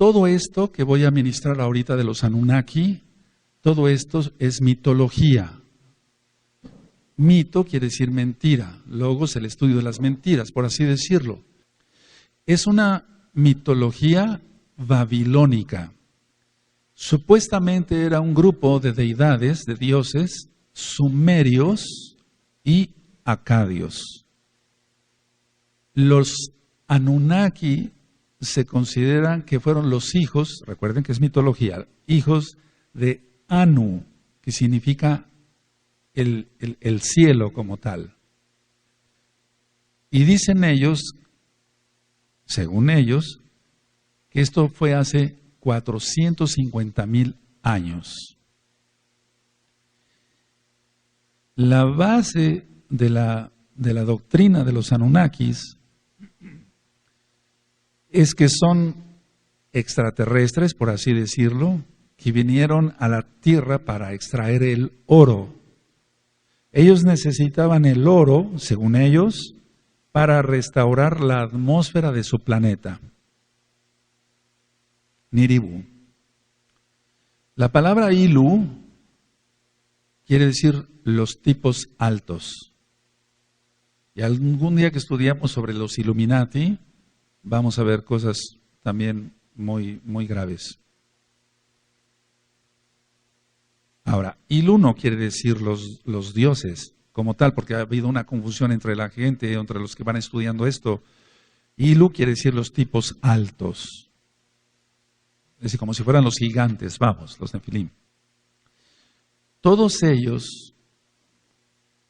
todo esto que voy a ministrar ahorita de los Anunnaki, todo esto es mitología. Mito quiere decir mentira, logos el estudio de las mentiras, por así decirlo. Es una mitología babilónica. Supuestamente era un grupo de deidades, de dioses, sumerios y acadios. Los Anunnaki se consideran que fueron los hijos, recuerden que es mitología, hijos de Anu, que significa el cielo como tal. Y dicen ellos, según ellos, que esto fue hace 450,000 años. La base de la doctrina de los Anunnakis es que son extraterrestres, por así decirlo, que vinieron a la Tierra para extraer el oro. Ellos necesitaban el oro, según ellos, para restaurar la atmósfera de su planeta. Niribu. La palabra Ilu quiere decir los tipos altos. Y algún día que estudiamos sobre los Illuminati, vamos a ver cosas también muy, muy graves. Ahora, Ilu no quiere decir los dioses como tal, porque ha habido una confusión entre la gente, entre los que van estudiando esto. Ilu quiere decir los tipos altos. Es decir, como si fueran los gigantes, vamos, los Nefilim. Todos ellos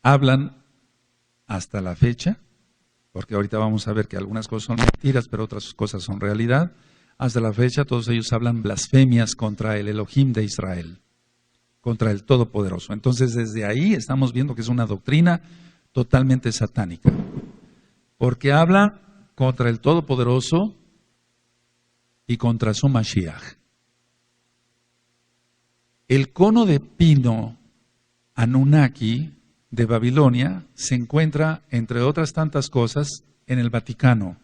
hablan hasta la fecha, porque ahorita vamos a ver que algunas cosas son mentiras, pero otras cosas son realidad. Hasta la fecha todos ellos hablan blasfemias contra el Elohim de Israel, contra el Todopoderoso. Entonces desde ahí estamos viendo que es una doctrina totalmente satánica, porque habla contra el Todopoderoso y contra su Mashiach. El cono de pino Anunnaki de Babilonia se encuentra, entre otras tantas cosas, en el Vaticano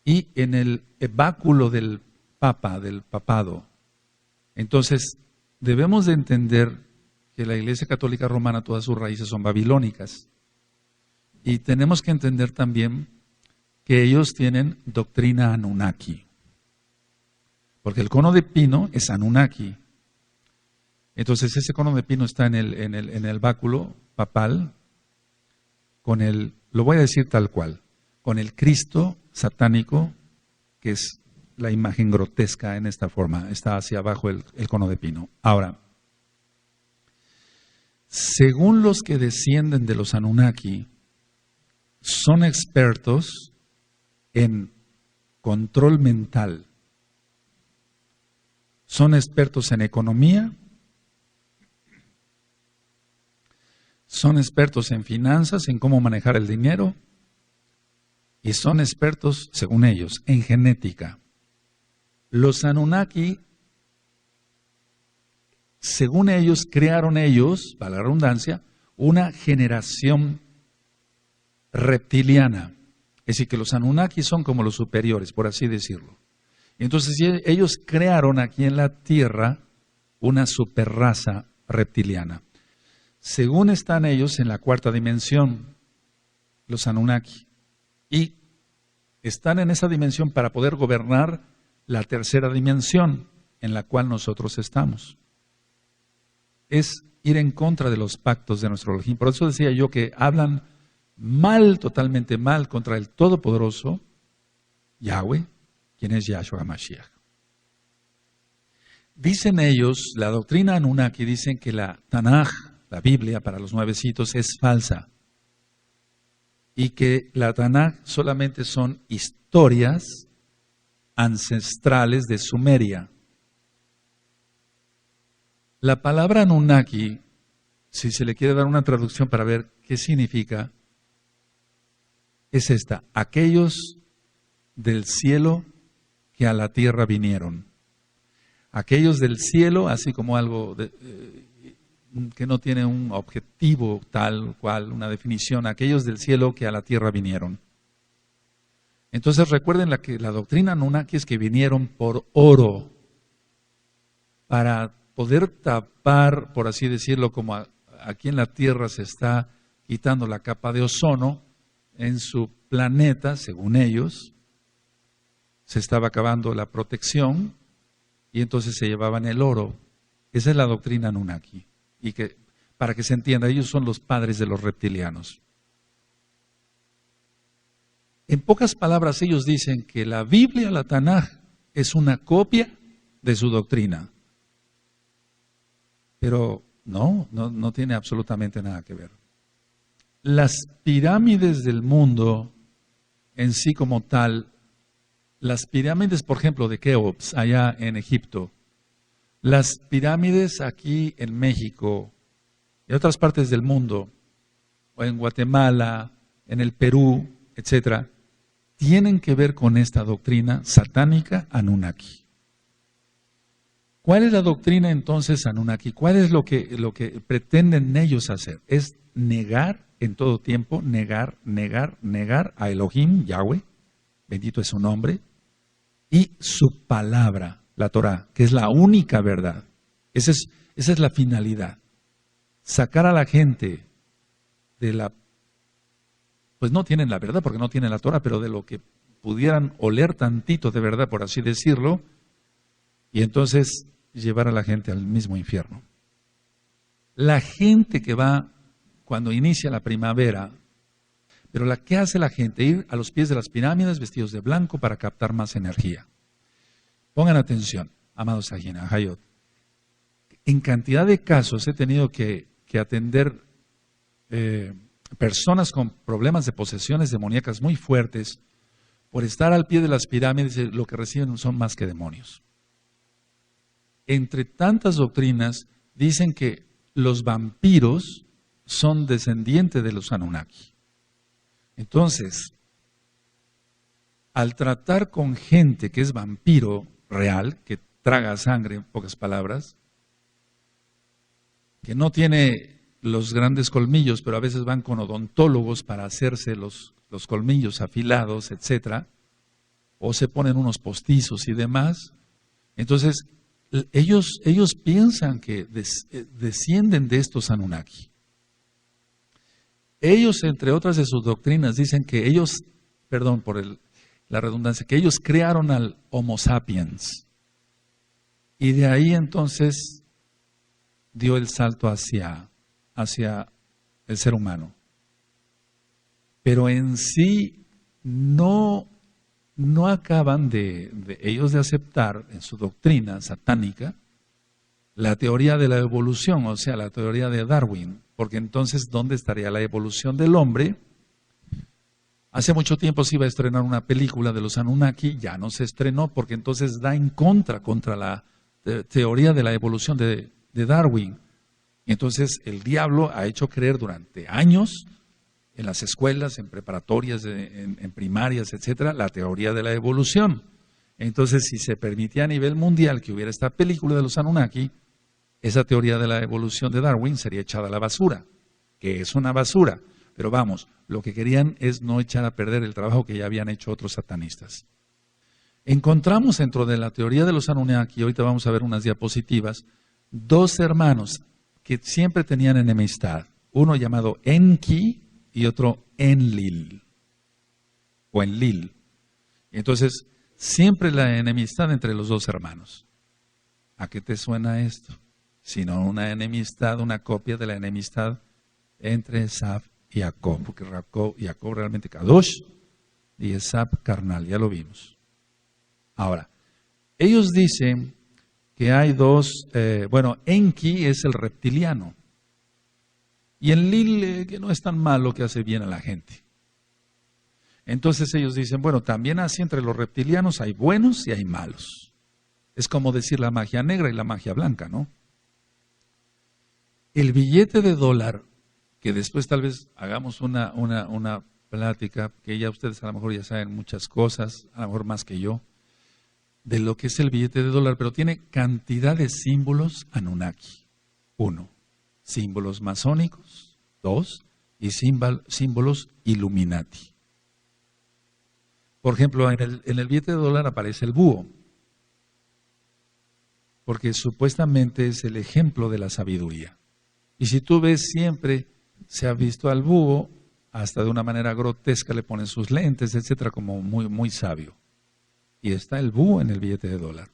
y en el báculo del Papa, del papado. Entonces, debemos de entender que la Iglesia Católica Romana, todas sus raíces son babilónicas. Y tenemos que entender también que ellos tienen doctrina Anunnaki. Porque el cono de pino es Anunnaki. Entonces ese cono de pino está en el báculo papal, lo voy a decir tal cual, con el Cristo satánico, que es la imagen grotesca en esta forma, está hacia abajo el cono de pino. Ahora, según los que descienden de los Anunnaki, son expertos en control mental, son expertos en economía, son expertos en finanzas, en cómo manejar el dinero, y son expertos, según ellos, en genética. Los Anunnaki, según ellos, crearon ellos, para la redundancia, una generación reptiliana. Es decir, que los Anunnaki son como los superiores, por así decirlo. Y entonces ellos crearon aquí en la Tierra una superraza reptiliana. Según están ellos en la cuarta dimensión, los Anunnaki, y están en esa dimensión para poder gobernar la tercera dimensión en la cual nosotros estamos. Es ir en contra de los pactos de nuestro Elohim. Por eso decía yo que hablan mal, totalmente mal, contra el Todopoderoso, Yahweh, quien es Yahshua HaMashiach. Dicen ellos, la doctrina Anunnaki, dicen que la Tanaj, la Biblia para los nuevecitos, es falsa. Y que la Tanaj solamente son historias ancestrales de Sumeria. La palabra Anunnaki, si se le quiere dar una traducción para ver qué significa, es esta: aquellos del cielo que a la tierra vinieron. Aquellos del cielo, así como algo que no tiene un objetivo tal cual, una definición, aquellos del cielo que a la tierra vinieron. Entonces recuerden que la doctrina Anunnaki es que vinieron por oro para poder tapar, por así decirlo, como aquí en la Tierra se está quitando la capa de ozono, en su planeta, según ellos, se estaba acabando la protección y entonces se llevaban el oro. Esa es la doctrina Anunnaki. Y que, para que se entienda, ellos son los padres de los reptilianos. En pocas palabras, ellos dicen que la Biblia, la Tanaj, es una copia de su doctrina. Pero no tiene absolutamente nada que ver. Las pirámides del mundo en sí como tal, las pirámides, por ejemplo, de Keops, allá en Egipto, las pirámides aquí en México, en otras partes del mundo, o en Guatemala, en el Perú, etcétera, tienen que ver con esta doctrina satánica Anunnaki. ¿Cuál es la doctrina entonces Anunnaki? ¿Cuál es lo que pretenden ellos hacer? Es negar en todo tiempo, negar a Elohim, Yahweh, bendito es su nombre, y su palabra, la Torah, que es la única verdad. Esa es la finalidad. Sacar a la gente de pues no tienen la verdad porque no tienen la Torah, pero de lo que pudieran oler tantito de verdad, por así decirlo, y entonces llevar a la gente al mismo infierno. La gente que va cuando inicia la primavera, pero ¿qué hace la gente? Ir a los pies de las pirámides vestidos de blanco para captar más energía. Pongan atención, amados Sajina, Hayot. En cantidad de casos he tenido que atender personas con problemas de posesiones demoníacas muy fuertes por estar al pie de las pirámides, lo que reciben son más que demonios. Entre tantas doctrinas dicen que los vampiros son descendientes de los Anunnaki. Entonces, al tratar con gente que es vampiro real, que traga sangre, en pocas palabras, que no tiene los grandes colmillos, pero a veces van con odontólogos para hacerse los colmillos afilados, etcétera, o se ponen unos postizos y demás. Entonces, ellos piensan que descienden de estos Anunnaki. Ellos, entre otras de sus doctrinas, dicen que ellos, perdón por la redundancia, que ellos crearon al Homo sapiens. Y de ahí entonces dio el salto hacia el ser humano. Pero en sí no acaban de ellos de aceptar en su doctrina satánica la teoría de la evolución, o sea, la teoría de Darwin, porque entonces, ¿dónde estaría la evolución del hombre? Hace mucho tiempo se iba a estrenar una película de los Anunnaki, ya no se estrenó porque entonces da en contra la teoría de la evolución de Darwin. Y entonces el diablo ha hecho creer durante años en las escuelas, en preparatorias, en primarias, etcétera, la teoría de la evolución. Entonces, si se permitía a nivel mundial que hubiera esta película de los Anunnaki, esa teoría de la evolución de Darwin sería echada a la basura, que es una basura. Pero vamos, lo que querían es no echar a perder el trabajo que ya habían hecho otros satanistas. Encontramos dentro de la teoría de los Anunnaki, ahorita vamos a ver unas diapositivas, dos hermanos que siempre tenían enemistad. Uno llamado Enki y otro Enlil, o Enlil. Entonces, siempre la enemistad entre los dos hermanos. ¿A qué te suena esto? Sino una enemistad, una copia de la enemistad entre Esab y Jacob, porque Jacob realmente Kadosh y Esab carnal, ya lo vimos. Ahora, ellos dicen que hay dos, Enki es el reptiliano y Enlil que no es tan malo, que hace bien a la gente. Entonces ellos dicen, bueno, también así entre los reptilianos hay buenos y hay malos. Es como decir la magia negra y la magia blanca, ¿no? El billete de dólar, que después tal vez hagamos una plática, que ya ustedes a lo mejor ya saben muchas cosas, a lo mejor más que yo, de lo que es el billete de dólar, pero tiene cantidad de símbolos Anunnaki. 1, símbolos masónicos. 2, y símbolos Illuminati. Por ejemplo, en el billete de dólar aparece el búho, porque supuestamente es el ejemplo de la sabiduría. Y si tú ves, siempre se ha visto al búho, hasta de una manera grotesca le ponen sus lentes, etcétera, como muy, muy sabio. Y está el búho en el billete de dólar.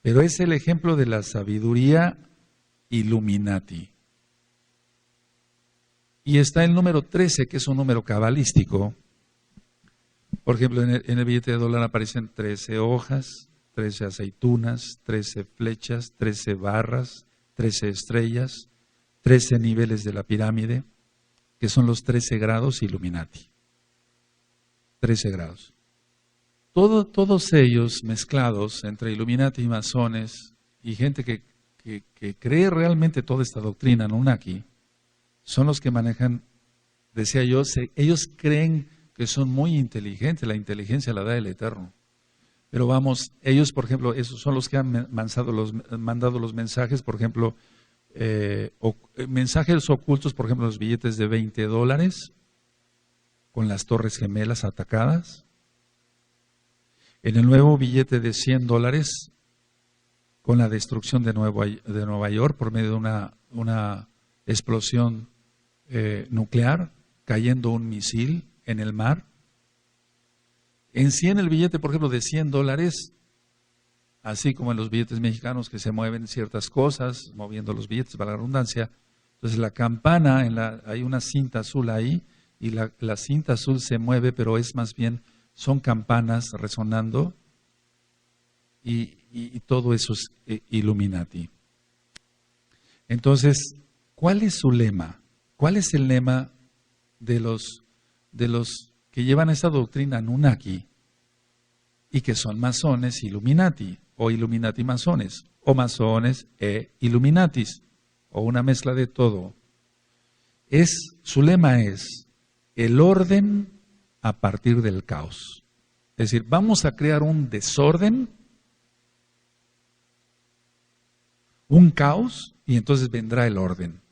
Pero es el ejemplo de la sabiduría Illuminati. Y está el número 13, que es un número cabalístico. Por ejemplo, en el billete de dólar aparecen 13 hojas, 13 aceitunas, 13 flechas, 13 barras, 13 estrellas, 13 niveles de la pirámide, que son los 13 grados Illuminati. 13 grados. Todos ellos mezclados entre Illuminati y masones y gente que cree realmente toda esta doctrina Anunnaki, son los que manejan, decía yo, ellos creen que son muy inteligentes, la inteligencia la da el Eterno. Pero vamos, ellos, por ejemplo, esos son los que han mandado los mensajes, por ejemplo, mensajes ocultos, por ejemplo, los billetes de $20 con las Torres Gemelas atacadas. En el nuevo billete de $100 con la destrucción de Nueva York por medio de una explosión nuclear, cayendo un misil en el mar. En sí, en el billete, por ejemplo, de $100, así como en los billetes mexicanos que se mueven ciertas cosas, moviendo los billetes para la redundancia, entonces la campana, hay una cinta azul ahí, y la cinta azul se mueve, pero es más bien, son campanas resonando, y todo eso es Illuminati. Entonces, ¿cuál es su lema? ¿Cuál es el lema de los que llevan esa doctrina Anunnaki y que son masones Illuminati, o Illuminati masones, o masones e Illuminatis, o una mezcla de todo? Su lema es el orden a partir del caos. Es decir, vamos a crear un desorden, un caos, y entonces vendrá el orden.